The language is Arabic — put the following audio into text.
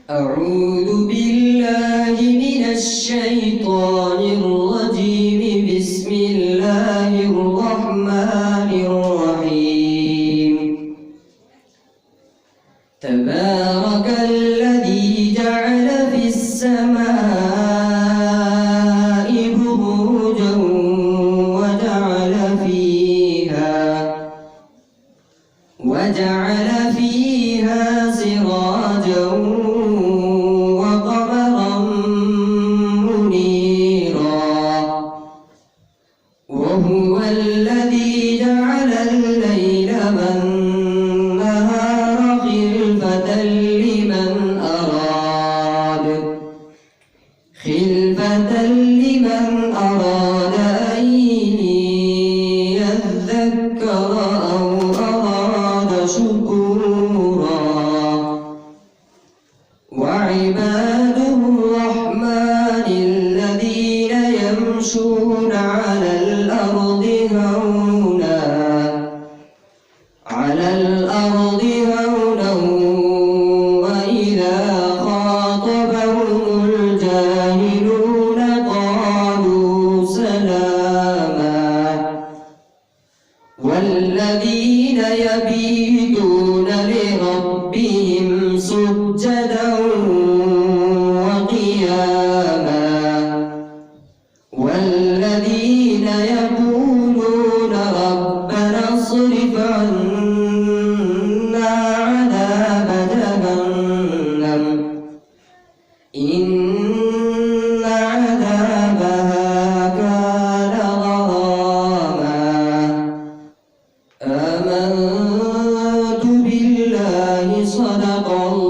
أعوذ بالله من الشيطان الرجيم. بسم الله الرحمن الرحيم. تبارك الذي جعل في السماء بروجا وجعل فيها سراجا وقمرا منيرا. وهو الذي جعل الليل والنهار خلفة لمن أراد أن يذكر أو أراد شكورا. وعباد الرحمن الذين يمشون على الأرض هونا وإذا خاطبهم الجاهلون قالوا سلاما. والذين يبيتون لربهم سجدا وقياما. والذين يقولون ربنا اصرف عنا عذاب جهنم إن عذابها كان غراما. آمنت بالله. صدق الله.